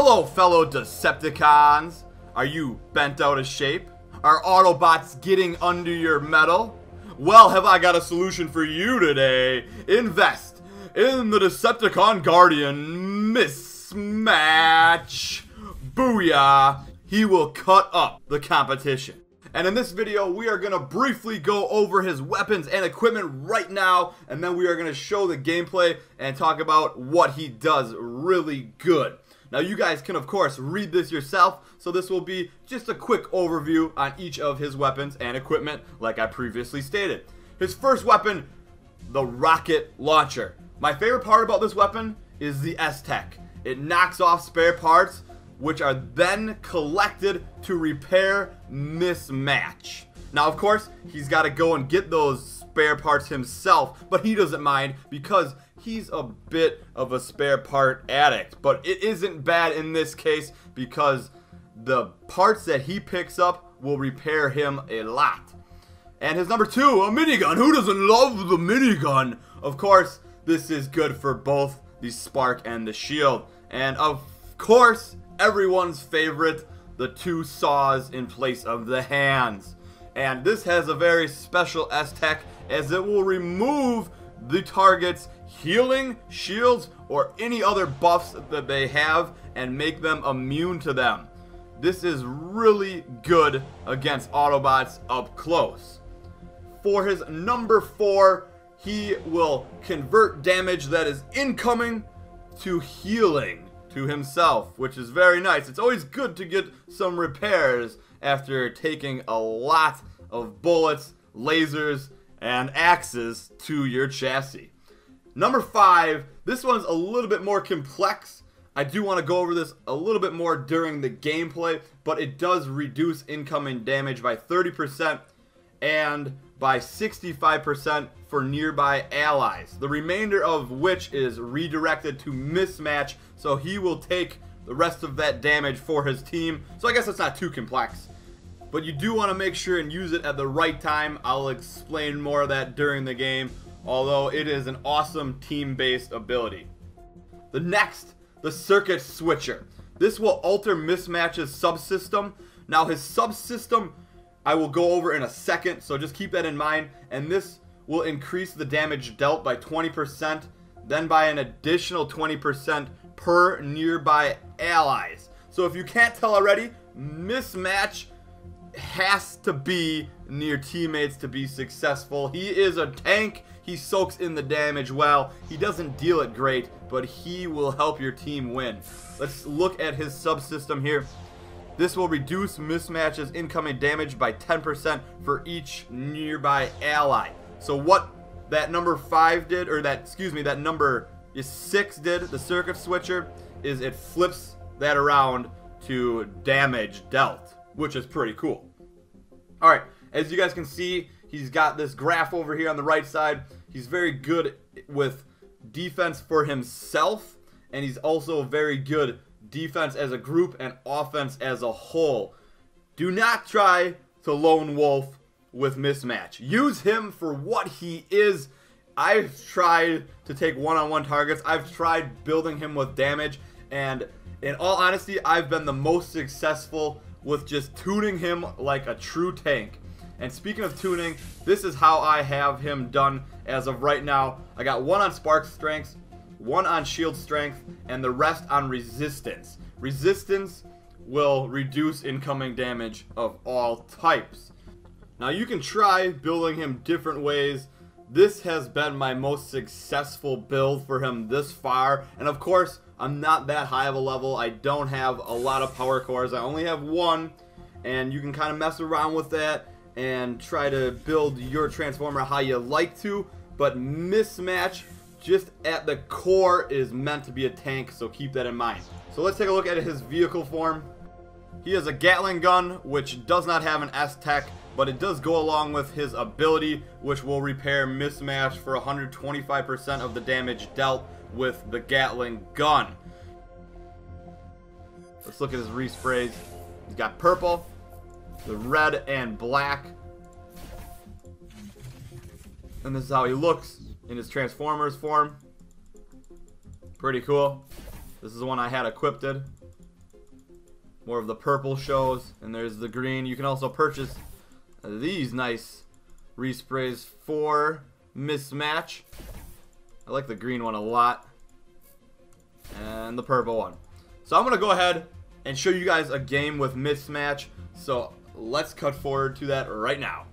Hello, fellow Decepticons. Are you bent out of shape? Are Autobots getting under your metal? Well, have I got a solution for you today. Invest in the Decepticon Guardian Mismatch. Booyah! He will cut up the competition. And in this video, we are going to briefly go over his weapons and equipment right now, and then we are going to show the gameplay and talk about what he does really good. Now, you guys can, of course, read this yourself, so this will be just a quick overview on each of his weapons and equipment, like I previously stated. His first weapon, the rocket launcher. My favorite part about this weapon is the S-Tech. It knocks off spare parts, which are then collected to repair mismatch. Now, of course, he's got to go and get those spare parts himself, but he doesn't mind because he's a bit of a spare part addict. But it isn't bad in this case because the parts that he picks up will repair him a lot. And his number two, a minigun. Who doesn't love the minigun? Of course, this is good for both the spark and the shield. And of course, everyone's favorite, the two saws in place of the hands. And this has a very special S-Tech as it will remove the target's healing, shields, or any other buffs that they have and make them immune to them. This is really good against Autobots up close. For his number 4, he will convert damage that is incoming to healing to himself, which is very nice. It's always good to get some repairs after taking a lot of bullets, lasers, and axes to your chassis. Number 5, this one's a little bit more complex. I do want to go over this a little bit more during the gameplay, but it does reduce incoming damage by 30% and by 65% for nearby allies. The remainder of which is redirected to mismatch, so he will take the rest of that damage for his team. So I guess it's not too complex. But you do want to make sure and use it at the right time. I'll explain more of that during the game, although it is an awesome team-based ability. The next, the circuit switcher. This will alter Mismatch's subsystem. Now his subsystem I will go over in a second, so just keep that in mind. And this will increase the damage dealt by 20%, then by an additional 20% per nearby allies. So if you can't tell already, Mismatch has to be near teammates to be successful. He is a tank. He soaks in the damage well. He doesn't deal it great, but he will help your team win. Let's look at his subsystem here. This will reduce Mismatch's incoming damage by 10% for each nearby ally. So what that number 5 did, or that number 6 did, the circuit switcher, is it flips that around to damage dealt, which is pretty cool. Alright, as you guys can see, he's got this graph over here on the right side. He's very good with defense for himself, and he's also very good defense as a group and offense as a whole. Do not try to lone wolf with Mismatch. Use him for what he is. I've tried to take one-on-one targets. I've tried building him with damage, and in all honesty, I've been the most successful with just tuning him like a true tank. And speaking of tuning, this is how I have him done as of right now. I got 1 on spark strength, 1 on shield strength, and the rest on resistance. Resistance will reduce incoming damage of all types. Now you can try building him different ways. This has been my most successful build for him this far. And of course, I'm not that high of a level. I don't have a lot of power cores. I only have 1. And you can kind of mess around with that and try to build your Transformer how you like to. But Mismatch, just at the core, is meant to be a tank, so keep that in mind. So let's take a look at his vehicle form. He has a Gatling gun, which does not have an S-Tech, but it does go along with his ability, which will repair Mismatch for 125% of the damage dealt with the Gatling gun. Let's look at his resprays. He's got purple, the red and black. And this is how he looks in his Transformers form. Pretty cool. This is the one I had equipped. more of the purple shows, and there's the green. You can also purchase these nice resprays for Mismatch. I like the green one a lot, and the purple one. So I'm gonna go ahead and show you guys a game with Mismatch. So let's cut forward to that right now.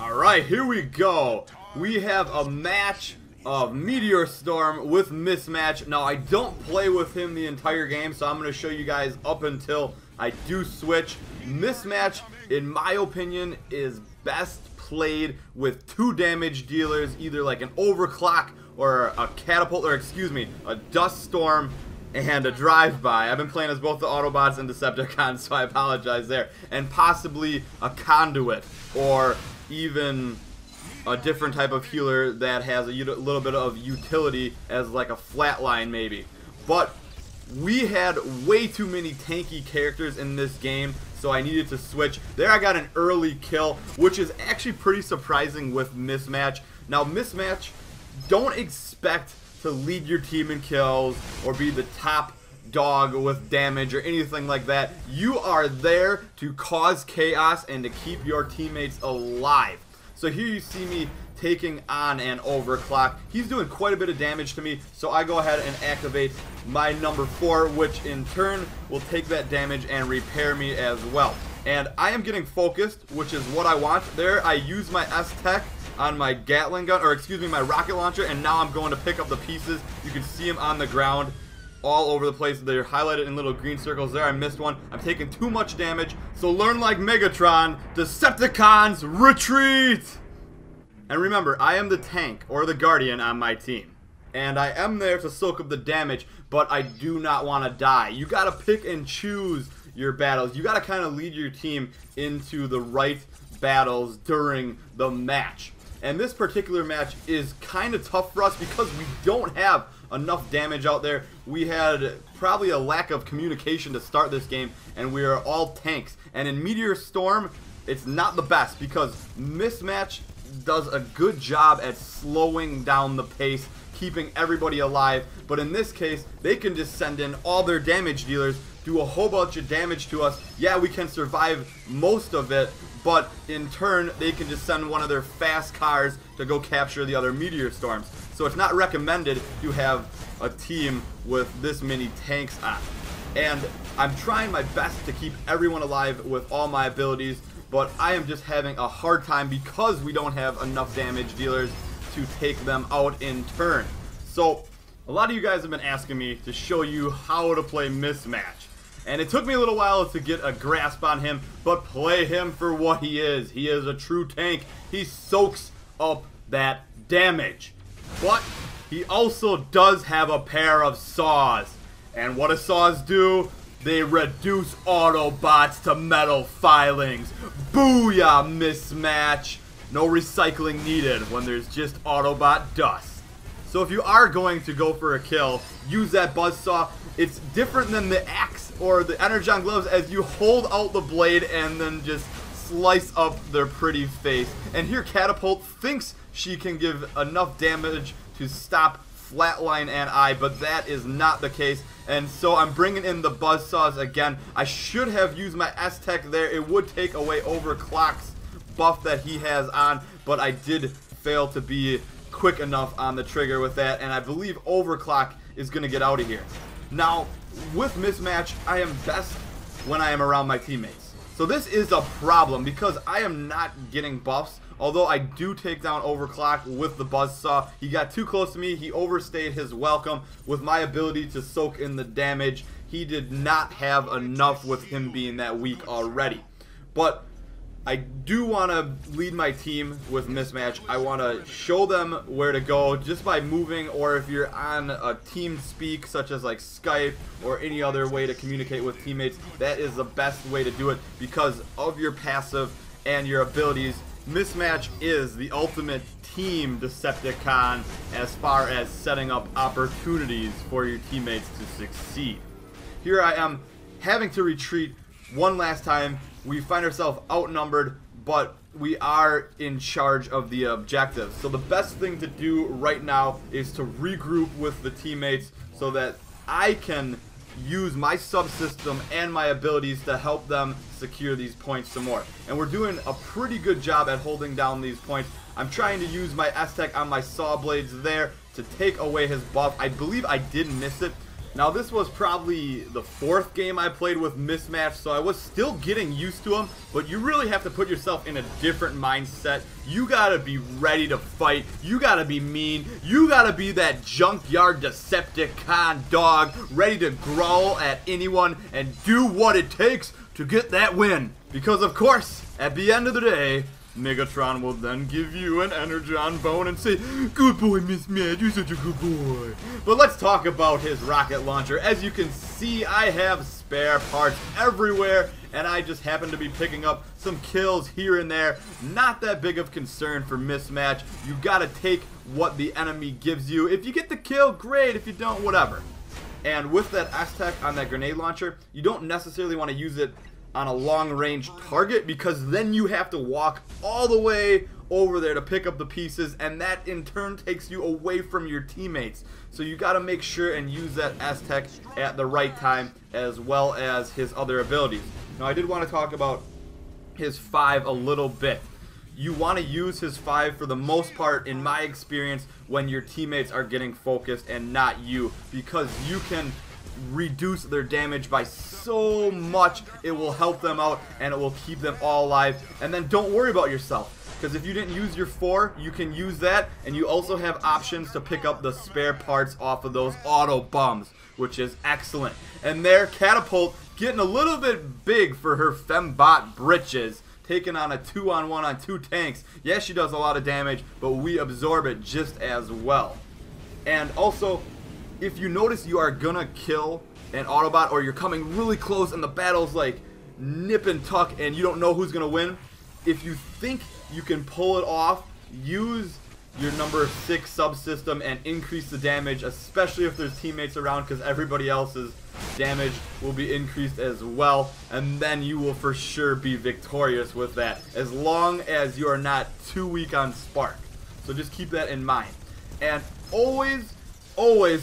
Alright, here we go. We have a match of Meteor Storm with Mismatch. Now, I don't play with him the entire game, so I'm going to show you guys up until I do switch. Mismatch, in my opinion, is best played with 2 damage dealers, either like an overclock or a catapult, or excuse me, a dust storm and a drive-by. I've been playing as both the Autobots and Decepticons, so I apologize there. And possibly a conduit, or even a different type of healer that has a little bit of utility as like a flatline maybe. But we had way too many tanky characters in this game, so I needed to switch. There I got an early kill, which is actually pretty surprising with Mismatch. Now Mismatch, don't expect to lead your team in kills or be the top dog with damage or anything like that. You are there to cause chaos and to keep your teammates alive. So here you see me taking on an overclock. He's doing quite a bit of damage to me, so I go ahead and activate my number 4, which in turn will take that damage and repair me as well. And I am getting focused, which is what I want. There I use my S-Tech on my Gatling gun, or excuse me, my rocket launcher, and now I'm going to pick up the pieces. You can see them on the ground all over the place. They're highlighted in little green circles. There, I missed one. I'm taking too much damage, so learn like Megatron, Decepticons retreat! And remember, I am the tank, or the guardian on my team. And I am there to soak up the damage, but I do not want to die. You gotta pick and choose your battles. You gotta kind of lead your team into the right battles during the match. And this particular match is kind of tough for us because we don't have enough damage out there. We had probably a lack of communication to start this game, and we are all tanks. And in Meteor Storm, it's not the best because Mismatch does a good job at slowing down the pace, keeping everybody alive. But in this case, they can just send in all their damage dealers, do a whole bunch of damage to us. Yeah, we can survive most of it, but in turn, they can just send one of their fast cars to go capture the other Meteor Storms. So it's not recommended to have a team with this many tanks on. And I'm trying my best to keep everyone alive with all my abilities, but I am just having a hard time because we don't have enough damage dealers to take them out in turn. So a lot of you guys have been asking me to show you how to play Mismatch. And it took me a little while to get a grasp on him, but play him for what he is. He is a true tank. He soaks up that damage. But he also does have a pair of saws. And what do saws do? They reduce Autobots to metal filings. Booyah, Mismatch! No recycling needed when there's just Autobot dust. So if you are going to go for a kill, use that buzzsaw. It's different than the axe or the Energon gloves, as you hold out the blade and then just slice up their pretty face. And here Catapult thinks she can give enough damage to stop Flatline and I, but that is not the case. And so I'm bringing in the buzzsaws again. I should have used my S-Tech there. It would take away Overclock's buff that he has on, but I did fail to be quick enough on the trigger with that, and I believe Overclock is going to get out of here. Now, with Mismatch, I am best when I am around my teammates. So this is a problem because I am not getting buffs. Although I do take down Overclock with the buzzsaw. He got too close to me. He overstayed his welcome with my ability to soak in the damage. He did not have enough with him being that weak already. But I do want to lead my team with Mismatch. I want to show them where to go just by moving, or if you're on a team speak such as like Skype or any other way to communicate with teammates, that is the best way to do it because of your passive and your abilities. Mismatch is the ultimate team Decepticon as far as setting up opportunities for your teammates to succeed. Here I am having to retreat one last time. We find ourselves outnumbered, but we are in charge of the objective. So the best thing to do right now is to regroup with the teammates so that I can use my subsystem and my abilities to help them secure these points some more. And we're doing a pretty good job at holding down these points. I'm trying to use my S-Tech on my saw blades there to take away his buff. I believe I did miss it. Now this was probably the 4th game I played with Mismatch, so I was still getting used to him, but you really have to put yourself in a different mindset. You gotta be ready to fight, you gotta be mean, you gotta be that junkyard Decepticon dog, ready to growl at anyone and do what it takes to get that win. Because of course, at the end of the day, Megatron will then give you an Energon bone and say, "Good boy, Mismatch, you're such a good boy." But let's talk about his rocket launcher. As you can see, I have spare parts everywhere, and I just happen to be picking up some kills here and there. Not that big of concern for Mismatch. You gotta take what the enemy gives you. If you get the kill, great. If you don't, whatever. And with that S-Tech on that grenade launcher, you don't necessarily want to use it on a long-range target, because then you have to walk all the way over there to pick up the pieces, and that in turn takes you away from your teammates. So you got to make sure and use that S-Tech at the right time, as well as his other abilities. Now I did want to talk about his 5 a little bit. You want to use his 5 for the most part, in my experience, when your teammates are getting focused and not you, because you can reduce their damage by so much. It will help them out and it will keep them all alive. And then don't worry about yourself, because if you didn't use your 4, you can use that, and you also have options to pick up the spare parts off of those auto bombs, which is excellent. And there, Catapult getting a little bit big for her Fembot britches, taking on a 2-on-1 on 2 tanks. Yes, she does a lot of damage, but we absorb it just as well. And also, if you notice you are gonna kill an Autobot, or you're coming really close and the battle's like nip and tuck and you don't know who's gonna win, if you think you can pull it off, use your number 6 subsystem and increase the damage, especially if there's teammates around, because everybody else's damage will be increased as well, and then you will for sure be victorious with that, as long as you are not too weak on Spark. So just keep that in mind. And always,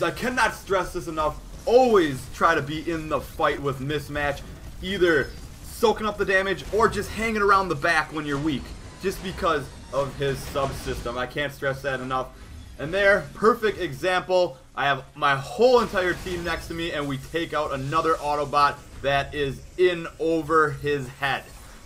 I cannot stress this enough, always try to be in the fight with Mismatch, either soaking up the damage or just hanging around the back when you're weak, just because of his subsystem. I can't stress that enough. And there, perfect example. I have my whole entire team next to me, and we take out another Autobot that is in over his head.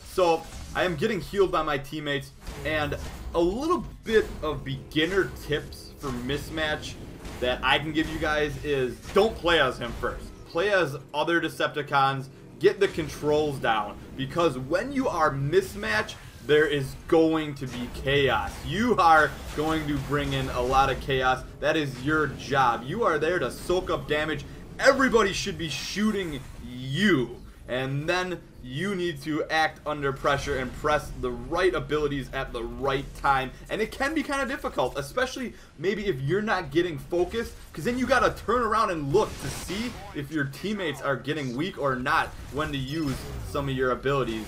So I am getting healed by my teammates, and a little bit of beginner tips for Mismatch that I can give you guys is, don't play as him first. Play as other Decepticons, get the controls down, because when you are Mismatch, there is going to be chaos. You are going to bring in a lot of chaos. That is your job. You are there to soak up damage. Everybody should be shooting you, and then you need to act under pressure and press the right abilities at the right time. And it can be kind of difficult, especially maybe if you're not getting focused, because then you got to turn around and look to see if your teammates are getting weak or not, when to use some of your abilities.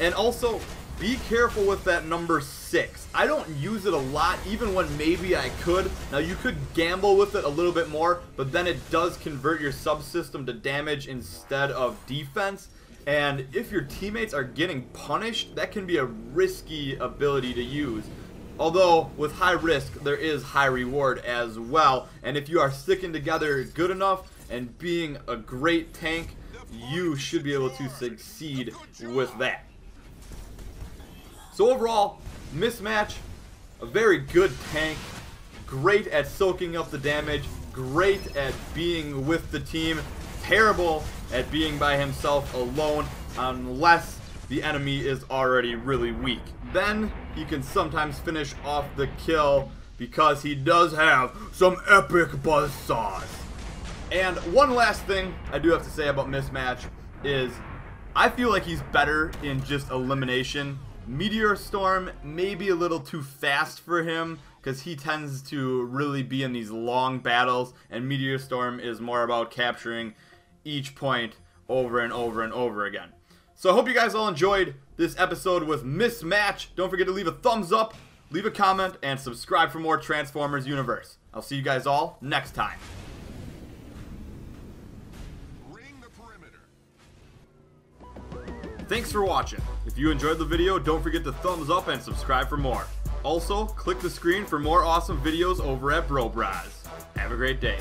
And also, be careful with that number 6. I don't use it a lot, even when maybe I could. Now, you could gamble with it a little bit more, but then it does convert your subsystem to damage instead of defense. And if your teammates are getting punished, that can be a risky ability to use. Although, with high risk, there is high reward as well. And if you are sticking together good enough and being a great tank, you should be able to succeed with that. So overall, Mismatch, a very good tank, great at soaking up the damage, great at being with the team, terrible at being by himself alone unless the enemy is already really weak. Then he can sometimes finish off the kill because he does have some epic buzzsaws. And one last thing I do have to say about Mismatch is I feel like he's better in just elimination. Meteor Storm may be a little too fast for him, because he tends to really be in these long battles, and Meteor Storm is more about capturing each point over and over and over again. So I hope you guys all enjoyed this episode with Mismatch. Don't forget to leave a thumbs up, leave a comment, and subscribe for more Transformers Universe. I'll see you guys all next time. Thanks for watching. If you enjoyed the video, don't forget to thumbs up and subscribe for more. Also, click the screen for more awesome videos over at BroBraz. Have a great day.